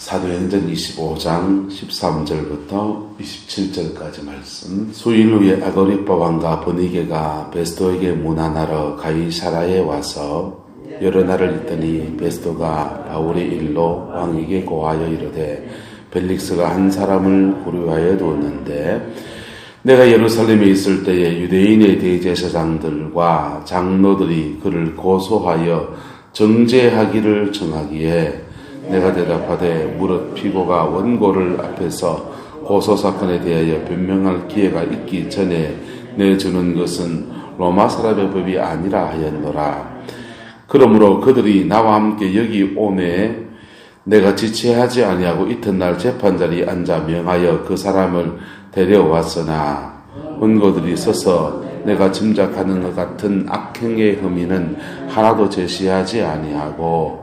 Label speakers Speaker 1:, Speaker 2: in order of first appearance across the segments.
Speaker 1: 사도행전 25장 13절부터 27절까지 말씀. 수일 후에 아그리빠 왕과 버니게가 베스도에게 문안하러 가이사라에 와서 여러 날을 있더니 베스도가 바울의 일로 왕에게 고하여 이르되 벨릭스가 한 사람을 구류하여 두었는데 내가 예루살렘에 있을 때에 유대인의 대제사장들과 장로들이 그를 고소하여 정죄하기를 청하기에 내가 대답하되 무릇 피고가 원고를 앞에서 고소사건에 대하여 변명할 기회가 있기 전에 내주는 것은 로마 사람의 법이 아니라 하였노라. 그러므로 그들이 나와 함께 여기 오매 내가 지체하지 아니하고 이튿날 재판자리에 앉아 명하여 그 사람을 데려왔으나 원고들이 서서 내가 짐작하는 것 같은 악행의 혐의는 하나도 제시하지 아니하고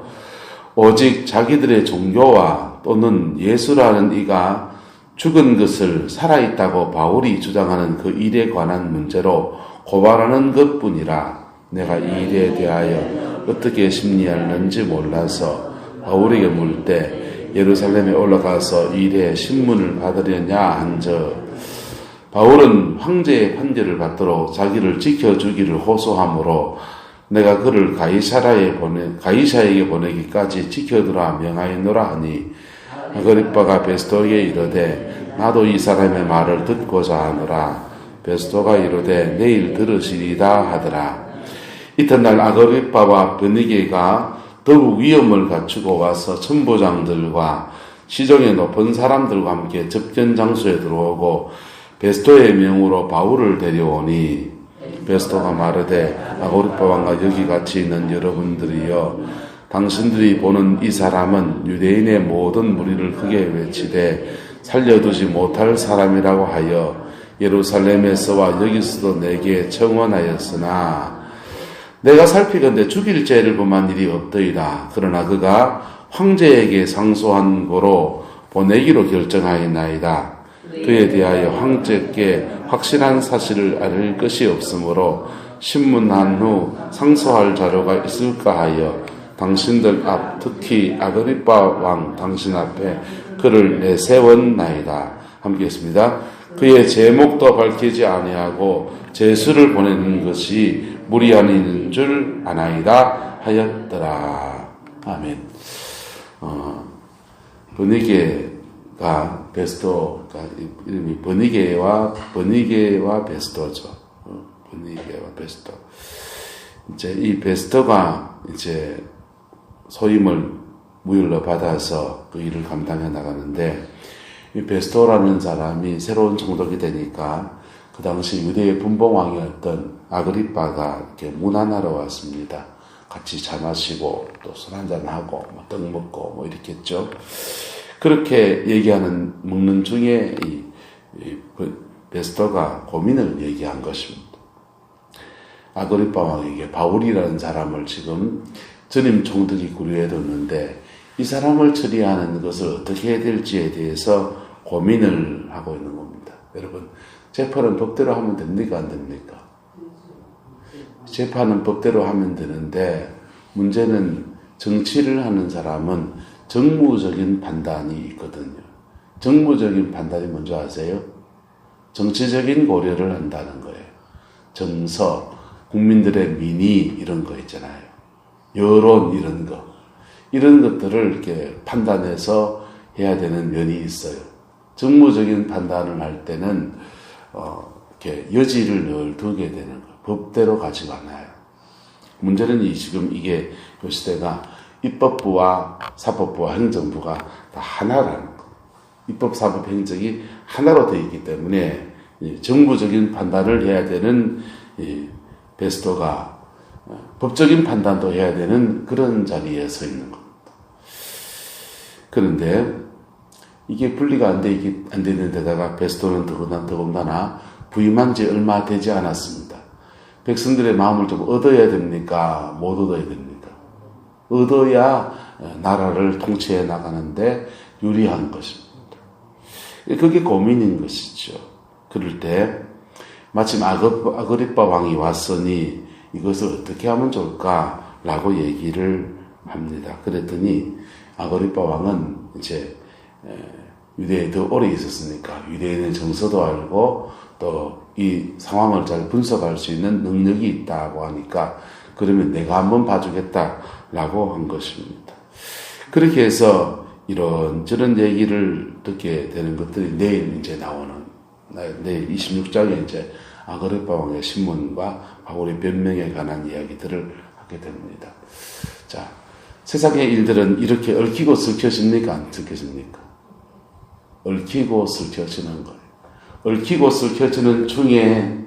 Speaker 1: 오직 자기들의 종교와 또는 예수라는 이가 죽은 것을 살아있다고 바울이 주장하는 그 일에 관한 문제로 고발하는 것뿐이라. 내가 이 일에 대하여 어떻게 심리하는지 몰라서 바울에게 물 때 예루살렘에 올라가서 이 일에 신문을 받으려냐 한즉 바울은 황제의 판결을 받도록 자기를 지켜주기를 호소하므로 내가 그를 가이사에게 보내기까지 지켜두라 명하였노라 하니 아그리빠가 베스도에게 이르되 나도 이 사람의 말을 듣고자 하노라. 베스도가 이르되 내일 들으시리다 하더라. 이튿날 아그리빠와 버니게가 더욱 위엄을 갖추고 와서 천부장들과 시정의 높은 사람들과 함께 접견 장소에 들어오고 베스도의 명으로 바울을 데려오니 베스도가 말하되 아그리빠 왕과 여기 같이 있는 여러분들이여 당신들이 보는 이 사람은 유대인의 모든 무리를 크게 외치되 살려두지 못할 사람이라고 하여 예루살렘에서와 여기서도 내게 청원하였으나 내가 살피건대 죽일 죄를 범한 일이 없더이다. 그러나 그가 황제에게 상소한 고로 보내기로 결정하였나이다. 그에 대하여 황제께 확실한 사실을 알릴 것이 없으므로 신문한 후 상소할 자료가 있을까 하여 당신들 앞 특히 아그리빠 왕 당신 앞에 그를 내세웠나이다. 함께 했습니다. 그의 제목도 밝히지 아니하고 제수를 보내는 것이 무리한 일인 줄 아나이다 하였더라. 아멘. 버니게가 베스도가 이름이 버니게와 베스도죠. 버니게와 베스도. 이제 이 베스도가 이제 소임을 무일러 받아서 그 일을 감당해 나가는데 이 베스도라는 사람이 새로운 총독이 되니까 그 당시 유대의 분봉왕이었던 아그리빠가 이렇게 문안하러 왔습니다. 같이 차 마시고 또 술 한잔하고 떡 먹고 뭐 이렇게 했죠. 그렇게 먹는 중에 이 베스도가 고민을 얘기한 것입니다. 아그리빠 왕에게 바울이라는 사람을 지금 전임 총독이 구류해 뒀는데 이 사람을 처리하는 것을 어떻게 해야 될지에 대해서 고민을 하고 있는 겁니다. 여러분, 재판은 법대로 하면 됩니까? 안 됩니까? 재판은 법대로 하면 되는데 문제는 정치를 하는 사람은 정무적인 판단이 있거든요. 정무적인 판단이 뭔지 아세요? 정치적인 고려를 한다는 거예요. 정서, 국민들의 민의 이런 거 있잖아요. 여론 이런 거. 이런 것들을 이렇게 판단해서 해야 되는 면이 있어요. 정무적인 판단을 할 때는 이렇게 여지를 늘 두게 되는 거예요. 법대로 가지가 않아요. 문제는 지금 이게 이 시대가 입법부와 사법부와 행정부가 다 하나라는 거. 입법, 사법, 행정이 하나로 되어 있기 때문에 정부적인 판단을 해야 되는 베스도가 법적인 판단도 해야 되는 그런 자리에 서 있는 겁니다. 그런데 이게 분리가 안 되는 데다가 베스도는 더군다나 부임한 지 얼마 되지 않았습니다. 백성들의 마음을 좀 얻어야 됩니까? 못 얻어야 됩니까? 얻어야 나라를 통치해 나가는데 유리한 것입니다. 그게 고민인 것이죠. 그럴 때 마침 아그리빠 왕이 왔으니 이것을 어떻게 하면 좋을까라고 얘기를 합니다. 그랬더니 아그리파 왕은 이제 유대에 더 오래 있었으니까 유대인의 정서도 알고 또 이 상황을 잘 분석할 수 있는 능력이 있다고 하니까 그러면 내가 한번 봐주겠다라고 한 것입니다. 그렇게 해서 이런저런 얘기를 듣게 되는 것들이 내일 이제 나오는 내일 26장에 이제 아그리파 왕의 신문과 바울의 변명에 관한 이야기들을 하게 됩니다. 자, 세상의 일들은 이렇게 얽히고 슬켜집니까? 안 슬켜집니까? 얽히고 슬켜지는 거예요. 얽히고 슬켜지는 중에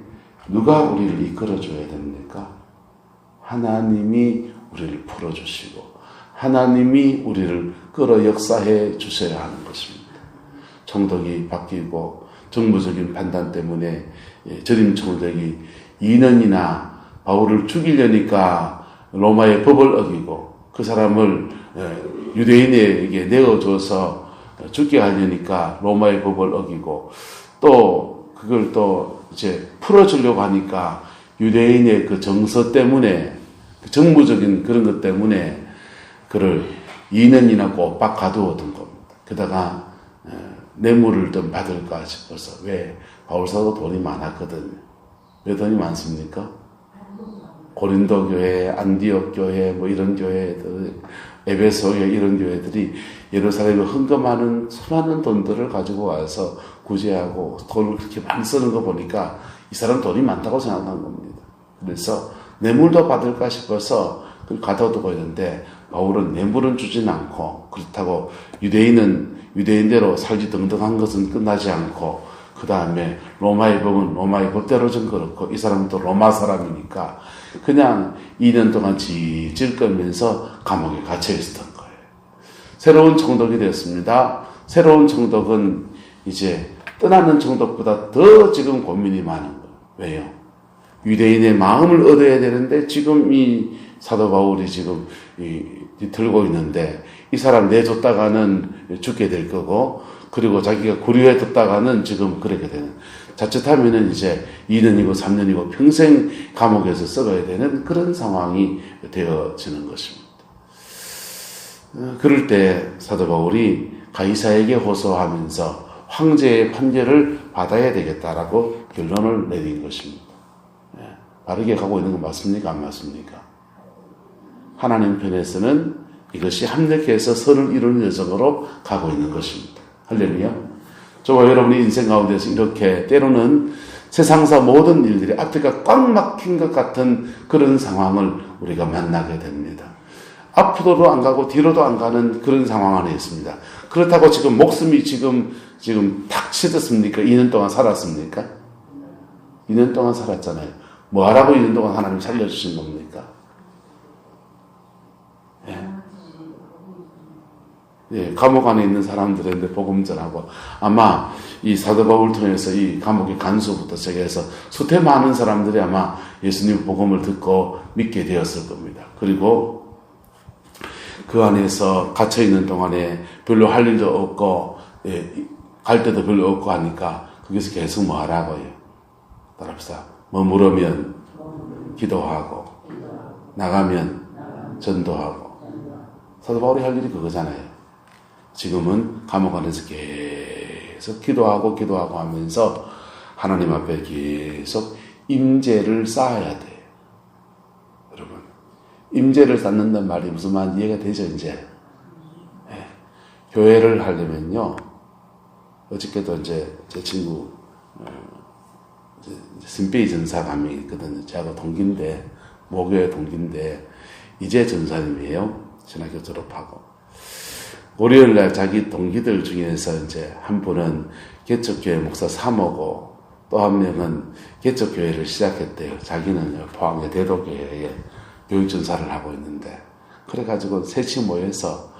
Speaker 1: 누가 우리를 이끌어줘야 됩니까? 하나님이 우리를 풀어주시고 하나님이 우리를 끌어 역사해 주셔야 하는 것입니다. 총독이 바뀌고 정무적인 판단 때문에 전임 총독이 2년이나 바울을 죽이려니까 로마의 법을 어기고 그 사람을 유대인에게 내어줘서 죽게 하려니까 로마의 법을 어기고 또 그걸 또 이제 풀어주려고 하니까 유대인의 그 정서 때문에 그 정무적인 그런 것 때문에 그를 2년이나 꼬박 가두었던 겁니다. 게다가 뇌물을 좀 받을까 싶어서 왜 바울사도 돈이 많았거든요. 왜 돈이 많습니까? 고린도 교회, 안디옥 교회, 뭐 이런 교회들, 에베소 교회 이런 교회들이 예루살렘에 헌금하는 수많은 돈들을 가지고 와서 구제하고 돈을 그렇게 많이 쓰는 거 보니까 이 사람 돈이 많다고 생각한 겁니다. 그래서 뇌물도 받을까 싶어서 그걸 가둬두고 있는데 바울은 뇌물은 주진 않고 그렇다고 유대인대로 살기 등등한 것은 끝나지 않고 그 다음에 로마의 법은 로마의 법대로 좀 그렇고 이 사람은 또 로마 사람이니까 그냥 2년 동안 질질 끌면서 감옥에 갇혀 있었던 거예요. 새로운 총독이 되었습니다. 새로운 총독은 이제 떠나는 총독보다 더 지금 고민이 많은 거예요. 왜요? 유대인의 마음을 얻어야 되는데 지금 이 사도 바울이 지금 들고 있는데 이 사람 내줬다가는 죽게 될 거고 그리고 자기가 구류해 뒀다가는 지금 그렇게 되는 자칫하면은 이제 2년이고 3년이고 평생 감옥에서 썩어야 되는 그런 상황이 되어지는 것입니다. 그럴 때 사도 바울이 가이사에게 호소하면서 황제의 판결을 받아야 되겠다라고 결론을 내린 것입니다. 바르게 가고 있는 거 맞습니까? 안 맞습니까? 하나님 편에서는 이것이 합력해서 선을 이루는 여정으로 가고 있는 것입니다. 할렐루야. 저와 여러분의 인생 가운데서 이렇게 때로는 세상사 모든 일들이 앞뒤가 꽉 막힌 것 같은 그런 상황을 우리가 만나게 됩니다. 앞으로도 안 가고 뒤로도 안 가는 그런 상황 안에 있습니다. 그렇다고 지금 목숨이 지금 탁 치졌습니까? 2년 동안 살았습니까? 2년 동안 살았잖아요. 뭐 하라고 2년 동안 하나님 살려주신 겁니까? 예, 감옥 안에 있는 사람들한테 복음 전하고 아마 이 사도 바울 통해서 이 감옥의 간수부터 시작해서 수태 많은 사람들이 아마 예수님 복음을 듣고 믿게 되었을 겁니다. 그리고 그 안에서 갇혀 있는 동안에 별로 할 일도 없고 갈 데도 별로 없고 하니까 거기서 계속 뭐 하라고요? 따라합시다. 머무르면 기도하고 나가면 전도하고 사도 바울이 할 일이 그거잖아요. 지금은 감옥 안에서 계속 기도하고 하면서 하나님 앞에 계속 임재를 쌓아야 돼요. 여러분, 임재를 쌓는다는 말이 무슨 말인지 이해가 되죠, 이제? 네. 교회를 하려면요, 어저께도 이제 제 친구, 신페이 전사가 한 명 있거든요. 제가 동기인데, 모교의 동기인데, 이제 전사님이에요. 신학교 졸업하고. 월요일날 자기 동기들 중에서 이제 한 분은 개척교회 목사 사모고 또 한 명은 개척교회를 시작했대요. 자기는 포항의 대도교회에 교육전사를 하고 있는데 그래가지고 셋이 모여서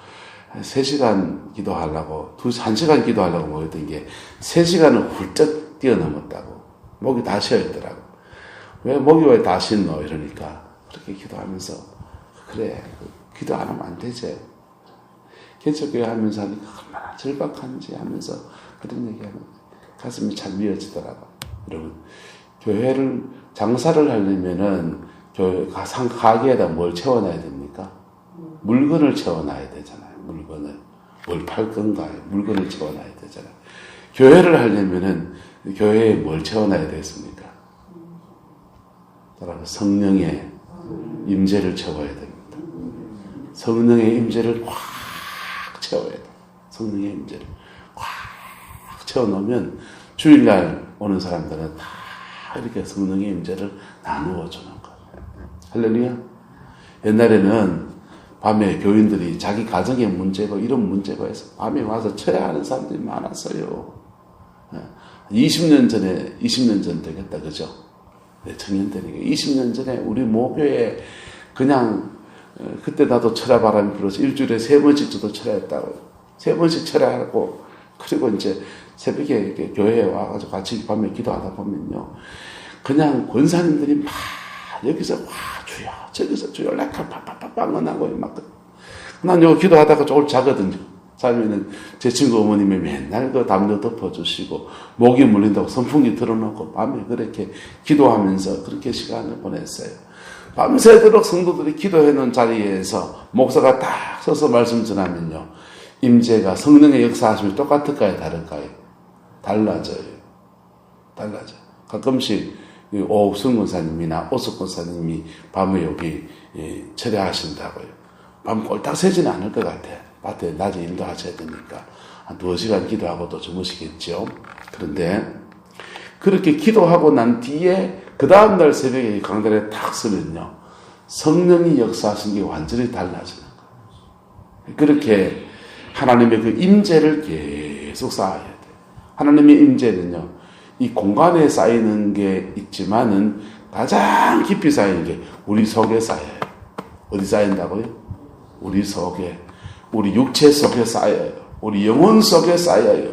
Speaker 1: 3시간 기도하려고 1시간 기도하려고 모였던 게 3시간을 훌쩍 뛰어넘었다고. 목이 다 쉬어있더라고. 왜 목이 왜 다 쉬노? 이러니까 그렇게 기도하면서 그래 기도 안 하면 안 되지. 개척교회 하면서 하니까 얼마나 절박한지 하면서 그런 얘기하면 가슴이 참 미어지더라고. 여러분, 교회를, 장사를 하려면은 가게에다 뭘 채워놔야 됩니까? 물건을 채워놔야 되잖아요. 물건을. 뭘 팔 건가요? 물건을 채워놔야 되잖아요. 교회를 하려면은 교회에 뭘 채워놔야 되겠습니까? 따라서 성령의 임재를 채워야 됩니다. 성령의 임재를 꽉 채워야 돼요. 성령의 임재를 꽉 채워놓으면 주일날 오는 사람들은 다 이렇게 성령의 임재를 나누어 주는 거예요. 할렐루야. 옛날에는 밤에 교인들이 자기 가정의 문제고 이런 문제가 해서 밤에 와서 쳐야 하는 사람들이 많았어요. 20년 전 되겠다, 그죠? 네, 청년들이니까 20년 전에 우리 모교에 그냥 그때 나도 철야바람이 불어서 일주일에 3번씩 저도 철야했다고 3번씩 철야하고 그리고 이제 새벽에 이렇게 교회에 와가지고 같이 밤에 기도하다 보면요 그냥 권사님들이 막 여기서 와 주여 저기서 주여 락할 팍팍팍 하고 난 여기 기도하다가 조금 자거든요. 자면은 제 친구 어머님이 맨날 그 담요 덮어주시고 목이 물린다고 선풍기 틀어놓고 밤에 그렇게 기도하면서 그렇게 시간을 보냈어요. 밤새도록 성도들이 기도해놓은 자리에서 목사가 딱 서서 말씀 전하면요 임재가 성령의 역사하심이 똑같을까요? 다를까요? 달라져요. 가끔씩 오옥순 권사님이나 오숙 권사님이 밤에 여기 철야하신다고요. 밤 꼴딱 새지는 않을 것 같아요. 밭에 낮에 일도 하셔야 되니까 한 2시간 기도하고 또 주무시겠죠. 그런데 그렇게 기도하고 난 뒤에 그 다음날 새벽에 강단에 탁 서면요 성령이 역사하신 게 완전히 달라지는 거예요. 그렇게 하나님의 그 임재를 계속 쌓아야 돼요. 하나님의 임재는요 이 공간에 쌓이는 게 있지만은 가장 깊이 쌓이는 게 우리 속에 쌓여요. 어디 쌓인다고요? 우리 속에, 우리 육체 속에 쌓여요. 우리 영혼 속에 쌓여요.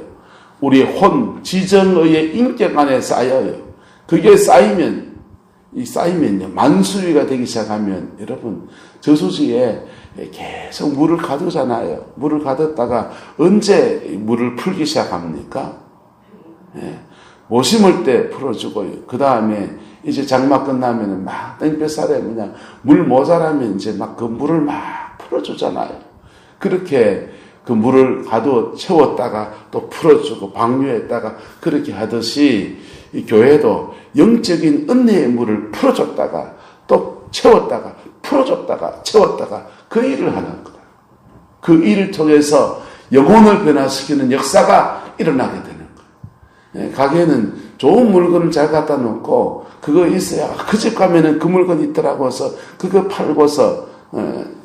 Speaker 1: 우리의 혼, 지정의의 인격 안에 쌓여요. 그게 쌓이면요, 만수위가 되기 시작하면, 여러분, 저수지에 계속 물을 가두잖아요. 물을 가뒀다가 언제 물을 풀기 시작합니까? 못 심을 때 풀어주고요. 그 다음에 이제 장마 끝나면은 막 땡볕살에 그냥 물 모자라면 이제 막 그 물을 막 풀어주잖아요. 그렇게 그 물을 가둬 채웠다가 또 풀어주고 방류했다가 그렇게 하듯이 이 교회도 영적인 은혜의 물을 풀어줬다가 또 채웠다가 풀어줬다가 채웠다가 그 일을 하는 거다. 그 일을 통해서 영혼을 변화시키는 역사가 일어나게 되는 거예요. 가게에는 좋은 물건을 잘 갖다 놓고 그거 있어야 그 집 가면은 그 물건 있더라고 해서 그거 팔고서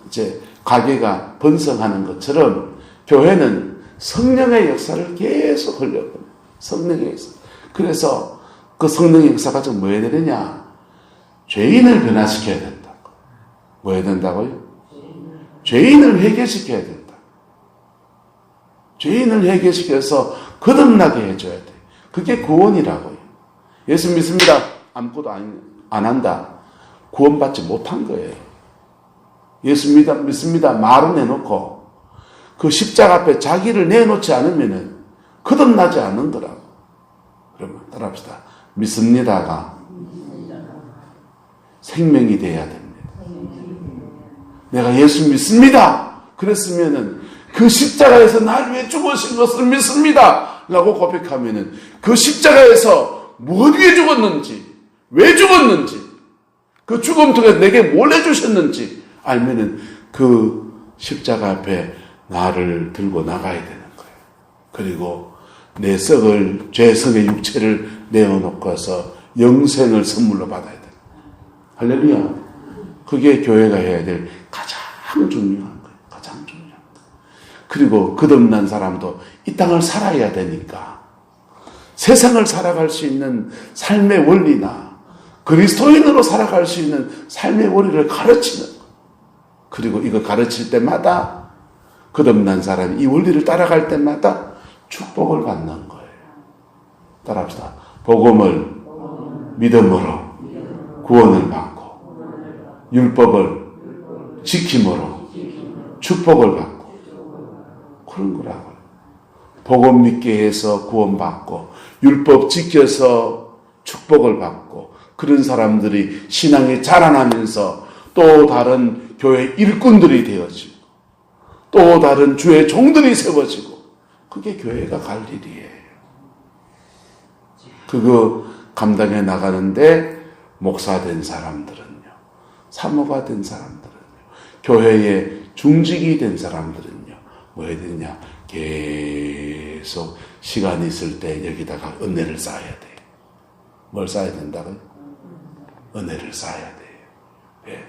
Speaker 1: 이제 가게가 번성하는 것처럼 교회는 성령의 역사를 계속 흘려보내요. 성령의 역사. 그래서 그 성령의 역사가 좀 뭐 해야 되느냐? 죄인을 변화시켜야 된다. 뭐 해야 된다고요? 죄인을 회개시켜야 된다. 죄인을 회개시켜서 거듭나게 해줘야 돼. 그게 구원이라고요. 예수 믿습니다. 아무것도 안 한다. 구원받지 못한 거예요. 예수 믿습니다. 말은 해놓고 그 십자가 앞에 자기를 내놓지 않으면은 거듭나지 않는더라고. 그러면 따라합시다. 믿습니다가 생명이 돼야 됩니다. 내가 예수 믿습니다. 그랬으면은 그 십자가에서 나를 위해 죽으신 것을 믿습니다. 라고 고백하면은 그 십자가에서 무엇 위해 죽었는지, 왜 죽었는지, 그 죽음 통해 내게 뭘 해주셨는지 알면은 그 십자가 앞에 나를 들고 나가야 되는 거예요. 그리고 내 썩을, 죄성의 육체를 내어놓고서 영생을 선물로 받아야 돼요. 할렐루야. 그게 교회가 해야 될 가장 중요한 거예요. 가장 중요한 거예요. 그리고 거듭난 사람도 이 땅을 살아야 되니까 세상을 살아갈 수 있는 삶의 원리나 그리스도인으로 살아갈 수 있는 삶의 원리를 가르치는 거예요. 그리고 이거 가르칠 때마다 거듭난 사람이 이 원리를 따라갈 때마다 축복을 받는 거예요. 따라합시다. 복음을 믿음으로 구원을 받고 율법을 지킴으로 축복을 받고 그런 거라고요. 복음 믿게 해서 구원받고 율법 지켜서 축복을 받고 그런 사람들이 신앙에 자라나면서 또 다른 교회 일꾼들이 되어지고 또 다른 주의 종들이 세워지고 그게 교회가 갈 일이에요. 그거 감당해 나가는데 목사 된 사람들은요, 사모가 된 사람들은요, 교회의 중직이 된 사람들은요, 뭐 해야 되냐, 계속 시간이 있을 때 여기다가 은혜를 쌓아야 돼요. 뭘 쌓아야 된다고요? 은혜를 쌓아야 돼요. 예.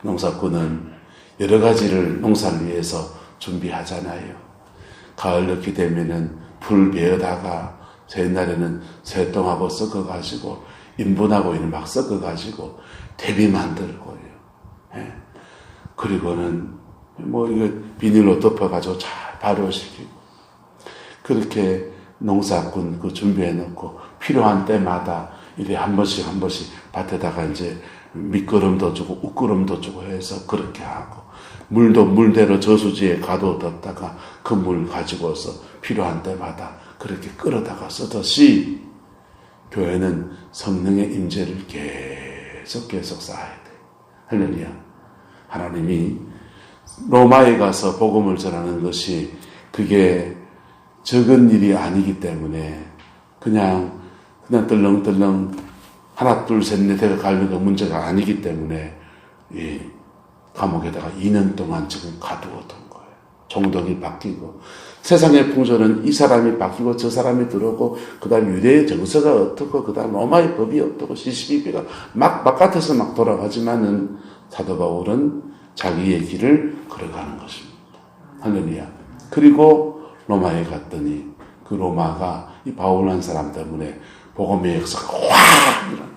Speaker 1: 농사꾼은 여러 가지를 농사를 위해서 준비하잖아요. 가을 넣게 되면은 풀 베어다가 옛날에는 새똥하고 섞어가지고 인분하고 이런 막 섞어가지고 대비 만들고요. 예. 그리고는 뭐 이거 비닐로 덮어가지고 잘 발효시키고 그렇게 농사꾼 그 준비해 놓고 필요한 때마다 이렇게 한 번씩 밭에다가 이제 밑거름도 주고 웃거름도 주고 해서 그렇게 하고 물도 물대로 저수지에 가둬뒀다가 그 물 가지고서 필요한 때마다 그렇게 끌어다가 쓰듯이 교회는 성령의 임재를 계속 쌓아야 돼. 할렐루야. 하나님이 로마에 가서 복음을 전하는 것이 그게 적은 일이 아니기 때문에 그냥 떨렁떨렁 하나 둘 셋 넷 해가 가는 거 문제가 아니기 때문에 이 감옥에다가 2년 동안 지금 가두었던 거예요. 종덕이 바뀌고 세상의 풍조는 이 사람이 바뀌고 저 사람이 들어오고 그 다음 유대의 정서가 어떻고 그 다음 로마의 법이 어떻고 시시비비가 막 바깥에서 막 돌아가지만은 사도 바울은 자기의 길을 걸어가는 것입니다. 할렐루야. 그리고 로마에 갔더니 그 로마가 이 바울한 사람 때문에 복음의 역사가 확 일어나.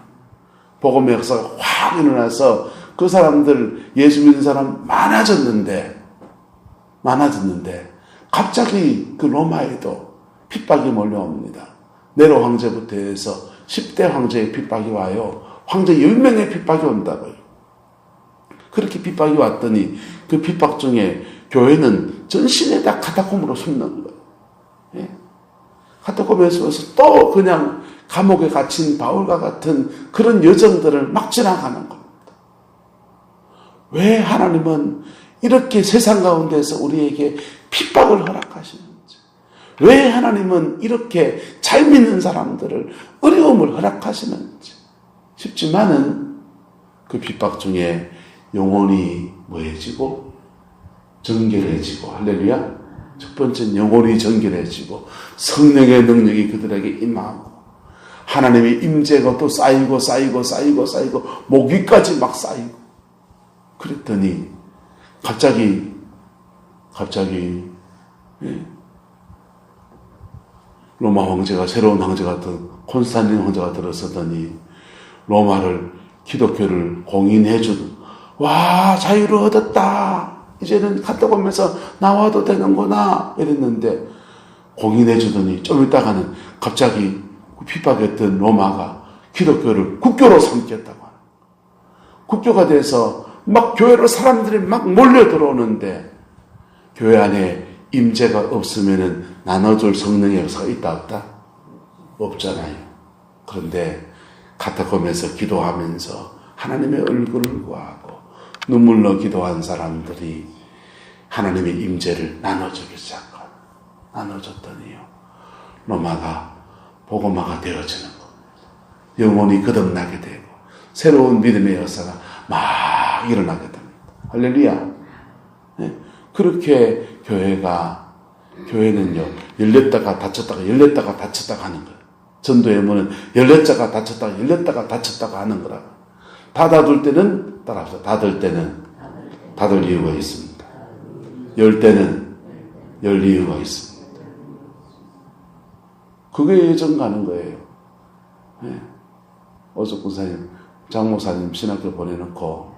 Speaker 1: 복음의 역사가 확 일어나서 그 사람들 예수 믿는 사람 많아졌는데 갑자기 그 로마에도 핍박이 몰려옵니다. 네로 황제부터 해서 10대 황제의 핍박이 와요. 황제 10명의 핍박이 온다고요. 그렇게 핍박이 왔더니 그 핍박 중에 교회는 전신에다 카타콤으로 숨는 거예요. 예? 카타콤에서 또 그냥 감옥에 갇힌 바울과 같은 그런 여정들을 막 지나가는 겁니다. 왜 하나님은 이렇게 세상 가운데서 우리에게 핍박을 허락하시는지, 왜 하나님은 이렇게 잘 믿는 사람들을 어려움을 허락하시는지 싶지만은 그 핍박 중에 영혼이 뭐해지고 정결해지고, 할렐루야. 첫 번째는 영혼이 정결해지고 성령의 능력이 그들에게 임하고 하나님의 임재가 또 쌓이고 목 위까지 막 쌓이고 그랬더니 갑자기 로마 황제가 새로운 황제가 콘스탄틴 황제가 들어서더니 로마를 기독교를 공인해주는 와 자유를 얻었다 이제는 카타콤에서 나와도 되는구나 이랬는데 공인해주더니 좀 있다가는 갑자기 핍박했던 로마가 기독교를 국교로 삼겠다고 하는 국교가 돼서 막 교회로 사람들이 막 몰려 들어오는데 교회 안에 임재가 없으면은 나눠줄 성령의 역사가 있다 없다? 없잖아요. 그런데 카타콤에서 기도하면서 하나님의 얼굴을 구하고 눈물로 기도한 사람들이 하나님의 임재를 나눠주기 시작하고 나눠줬더니요 로마가 복음화가 되어지는 겁니다. 영혼이 거듭나게 되고 새로운 믿음의 역사가 막 일어나게 됩니다. 할렐루야. 네. 그렇게 교회는요 열렸다가 닫혔다가 열렸다가 닫혔다가 하는 거예요. 전도의 문은 열렸다가 닫혔다가 하는 거라고. 닫아둘 때는 따라합시다. 닫을 때는 닫을 이유가 있습니다. 열 때는 열 이유가 있습니다. 그게 예전 가는 거예요. 네. 어서 군사님, 장목사님 신학교 보내놓고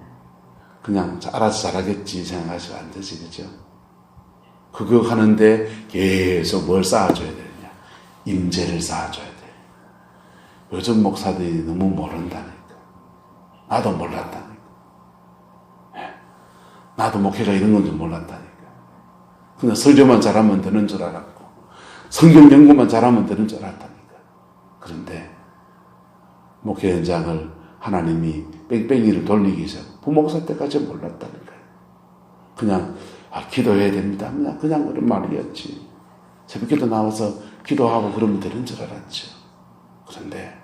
Speaker 1: 그냥 알아서 잘하겠지 생각하시면 안 되지, 그죠? 그거 하는데 계속 뭘 쌓아줘야 되느냐? 임재를 쌓아줘야 돼. 요즘 목사들이 너무 모른다니까. 나도 몰랐다니까. 네. 나도 목회가 이런 건 좀 몰랐다니까. 그냥 설교만 잘하면 되는 줄 알았고 성경 연구만 잘하면 되는 줄 알았다니까. 그런데 목회 현장을 하나님이 뺑뺑이를 돌리기 시작. 부목사 때까지 몰랐다니까요. 그냥 기도해야 됩니다. 그냥 그런 말이었지. 새벽기도 나와서 기도하고 그러면 되는 줄 알았죠. 그런데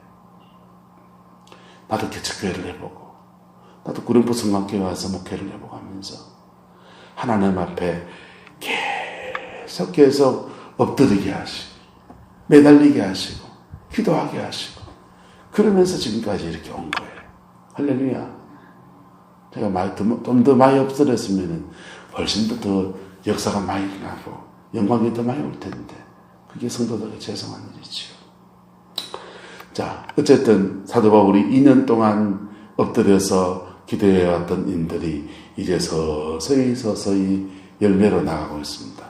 Speaker 1: 나도 개척교회를 해보고 나도 구룡포 성광교회 와서 목회를 해보고 하면서 하나님 앞에 계속 엎드리게 하시고 매달리게 하시고 기도하게 하시고 그러면서 지금까지 이렇게 온 거예요. 할렐루야. 제가 좀 더 많이 엎드렸으면 훨씬 더 역사가 많이 나고 영광이 더 많이 올 텐데 그게 성도들에게 죄송한 일이죠. 자, 어쨌든 사도 바울이 2년 동안 엎드려서 기도해왔던 인들이 이제 서서히 열매로 나가고 있습니다.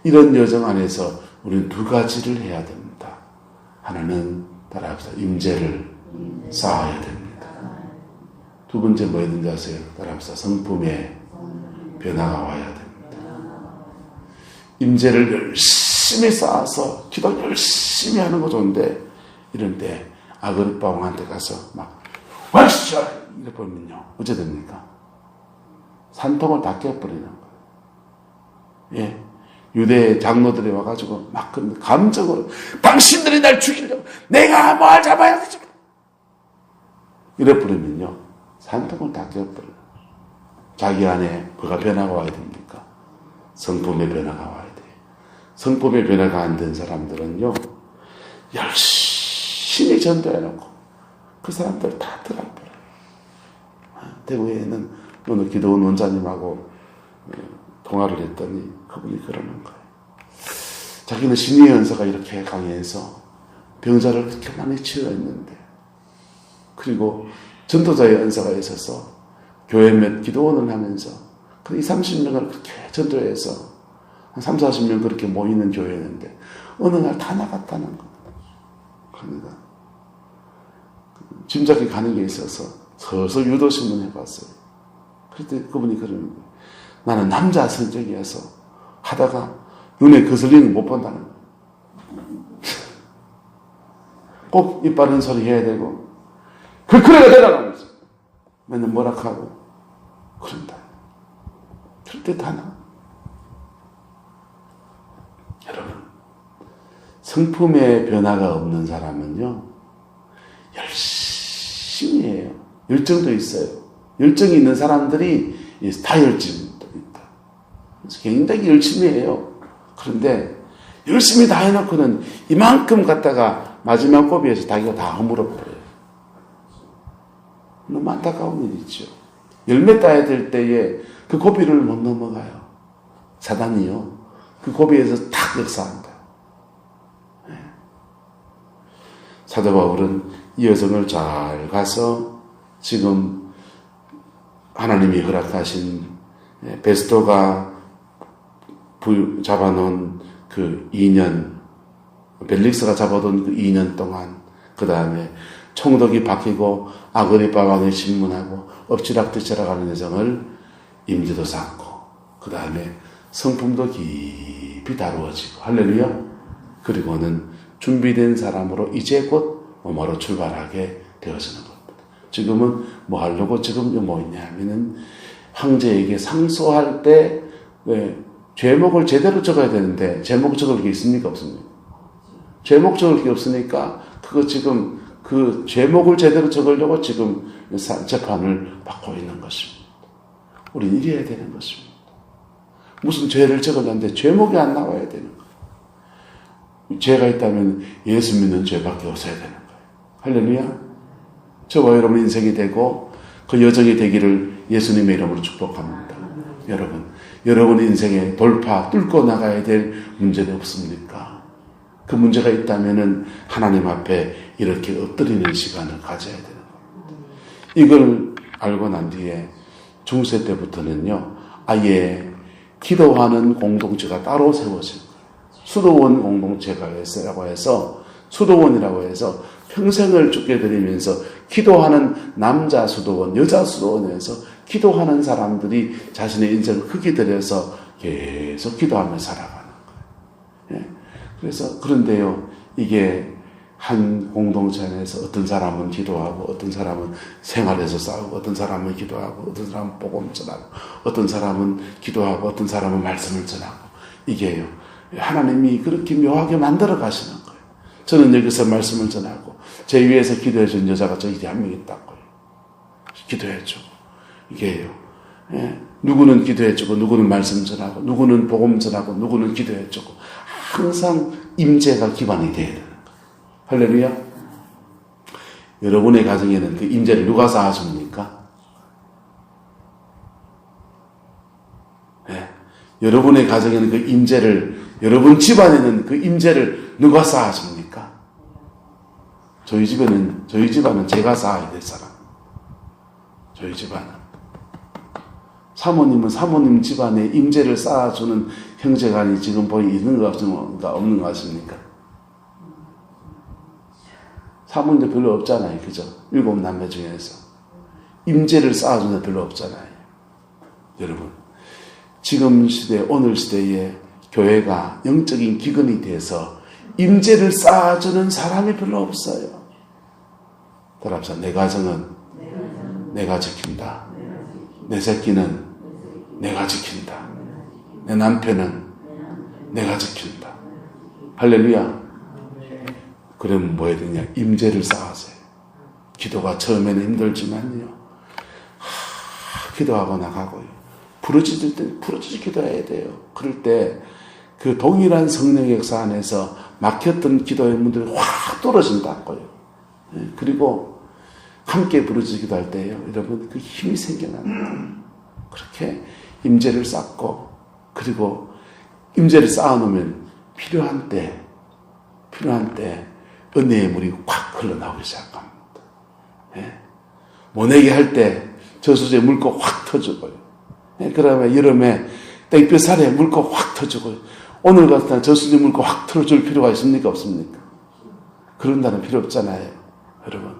Speaker 1: 이런 여정 안에서 우리는 두 가지를 해야 됩니다. 하나는 따라합시다. 임재를 쌓아야 됩니다. 두 번째 뭐였는지 아세요? 따라합시다. 성품의 변화가 와야 됩니다. 임재를 열심히 쌓아서 기도 열심히 하는 거 좋은데 이럴 때 아그리파 왕한테 가서 막 와이씨 이래 버리면요 어째 됩니까? 산통을 다 깨버리는 거예요. 예, 유대 장로들이 와가지고 막 감정으로 당신들이 날 죽이려고 내가 뭘 잡아야 되지 이래 버리면요 산통을 다 깨버려요. 자기 안에 뭐가 변화가 와야 됩니까? 성품의 변화가 와야 돼요. 성품의 변화가 안 된 사람들은요 열심히 전도해놓고 그 사람들 다 들어버려요. 대구에는 오늘 기도원 원장님하고 통화를 했더니 그분이 그러는 거예요. 자기는 신의 연서가 이렇게 강해서 병자를 그렇게 많이 치료했는데 그리고 전도자의 연서가 있어서 교회 몇 기도원을 하면서 그 20-30명을 그렇게 전도해서 한 30-40명 그렇게 모이는 교회였는데 어느 날 다 나갔다는 거예요. 그러니까 짐작이 가는 게 있어서 서서 유도신문 해봤어요. 그랬더니 그분이 그러는 거예요. 나는 남자 성격이어서 하다가 눈에 거슬리는 못 본다는 거예요. 꼭 입 바른 소리 해야 되고 그래가 되라고 맨날 뭐락하고 그런다. 그럴 때 다 나. 여러분 성품의 변화가 없는 사람은요 열심히 해요. 열정도 있어요. 열정이 있는 사람들이 다 열정도 있다. 그래서 굉장히 열심히 해요. 그런데 열심히 다 해놓고는 이만큼 갖다가 마지막 고비에서 자기가 다 허물어버려요. 너무 안타까운 일이죠. 열매 따야 될 때에 그 고비를 못 넘어가요. 사단이요. 그 고비에서 탁 역사한다. 사도 바울은 이 여정을 잘 가서 지금 하나님이 허락하신 베스토가 잡아놓은 그 2년, 벨릭스가 잡아둔 그 2년 동안 그 다음에 총독이 바뀌고 아그리파 왕이 신문하고 엎치락뒤치락 하는 여정을 임재도 쌓고 그 다음에 성품도 깊이 다루어지고 할렐루야. 그리고는 준비된 사람으로 이제 곧 뭐로 출발하게 되어지는 겁니다. 지금은 뭐 하려고 지금 뭐 있냐 하면은 황제에게 상소할 때 제목을 제대로 적어야 되는데 제목 적을 게 있습니까? 없습니까? 제목 적을 게 없으니까 그거 지금 그 제목을 제대로 적으려고 지금 재판을 받고 있는 것입니다. 우리는 이래야 되는 것입니다. 무슨 죄를 적으려는데 제목이 안 나와야 되는 거예요. 죄가 있다면 예수 믿는 죄밖에 없어야 되는 거예요. 할렐루야. 저와 여러분 인생이 되고 그 여정이 되기를 예수님의 이름으로 축복합니다. 여러분 인생에 돌파 뚫고 나가야 될 문제는 없습니까? 그 문제가 있다면은 하나님 앞에 이렇게 엎드리는 시간을 가져야 되는 겁니다. 이걸 알고 난 뒤에 중세 때부터는요 아예 기도하는 공동체가 따로 세워진 거예요. 수도원 공동체라고 해서 수도원이라고 해서 평생을 죽게 드리면서 기도하는 남자 수도원, 여자 수도원에서 기도하는 사람들이 자신의 인생을 크게 들여서 계속 기도하며 살아가는 거예요. 예. 그래서 그런데요, 이게 한 공동체 안에서 어떤 사람은 기도하고 어떤 사람은 생활에서 싸우고 어떤 사람은 기도하고 어떤 사람은 복음 전하고 어떤 사람은 기도하고 어떤 사람은 말씀을 전하고 이게요. 하나님이 그렇게 묘하게 만들어 가시는 거예요. 저는 여기서 말씀을 전하고 제 위에서 기도해 준 여자가 저기 한 명 있다고요. 기도해 주고 이게요. 예. 누구는 기도해 주고 누구는 말씀 전하고 누구는 복음 전하고 누구는 기도해 주고 항상 임재가 기반이 되어야 되는 거예요. 할렐루야. 여러분의 가정에는 그 임재를 누가 쌓아줍니까? 예. 여러분의 가정에는 그 임재를, 여러분 집안에는 그 임재를 누가 쌓아줍니까? 저희 집안은 제가 쌓아야 될 사람. 저희 집안은. 사모님은 사모님 집안에 임재를 쌓아주는 형제간이 지금 있는 거 없는 거 같습니까? 사모님도 별로 없잖아요. 그죠? 7남매 중에서. 임재를 쌓아주는 데 별로 없잖아요. 여러분. 지금 시대, 오늘 시대에 교회가 영적인 기근이 돼서 임재를 쌓아주는 사람이 별로 없어요. 따라서 내 가정은 내가 지킨다. 내 새끼는 내가 지킨다. 내 남편은 내가 지킨다. 할렐루야. 그러면 뭐 해야 되냐? 임재를 쌓아서요. 기도가 처음에는 힘들지만요. 기도하고 나가고요. 부르짖을 때 부르짖어 기도해야 돼요. 그럴 때 그 동일한 성령 역사 안에서 막혔던 기도의 문들이 확 떨어진다고요. 그리고 함께 부르짖어 기도할 때요. 여러분 그 힘이 생겨납니다. 그렇게 임재를 쌓고 그리고 임재를 쌓아놓으면 필요한 때 은혜의 물이 확 흘러나오기 시작합니다. 모내기 할 때 저수지에 물고 확 터지고요. 그다음에 여름에 땡볕살에 물고 확 터지고요. 오늘 같은 저수지 물고 확 틀어줄 필요가 있습니까? 없습니까? 그런 날은 필요 없잖아요. 여러분.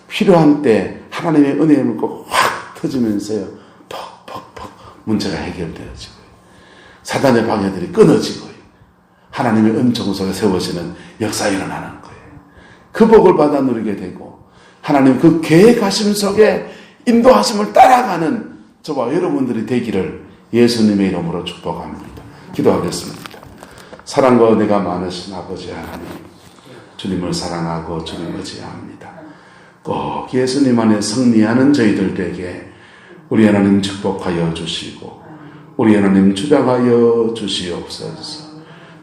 Speaker 1: 필요한 때 하나님의 은혜의 물고 확 터지면서요. 퍽퍽퍽 문제가 해결되어지고요. 사단의 방해들이 끊어지고요. 하나님의 은총 속에 세워지는 역사가 일어나는 거예요. 그 복을 받아 누리게 되고 하나님 그 계획하심 속에 인도하심을 따라가는 저와 여러분들이 되기를 예수님의 이름으로 축복합니다. 기도하겠습니다. 사랑과 은혜가 많으신 아버지 하나님, 주님을 사랑하고 주님을 의지합니다. 꼭 예수님 안에 승리하는 저희들에게 우리 하나님 축복하여 주시고 우리 하나님 주장하여 주시옵소서.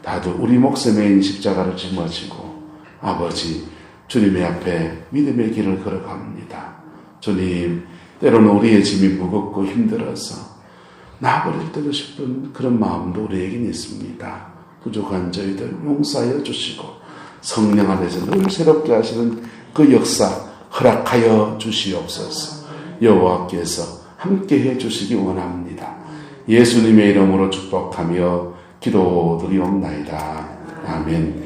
Speaker 1: 다들 우리 목숨에 있는 십자가를 짊어지고 아버지 주님의 앞에 믿음의 길을 걸어갑니다. 주님, 때로는 우리의 짐이 무겁고 힘들어서 나버릴 때도 싶은 그런 마음도 우리에겐 있습니다. 부족한 저희들 용서하여 주시고 성령 안에서 늘 새롭게 하시는 그 역사 허락하여 주시옵소서. 여호와께서 함께해 주시기 원합니다. 예수님의 이름으로 축복하며 기도드리옵나이다. 아멘.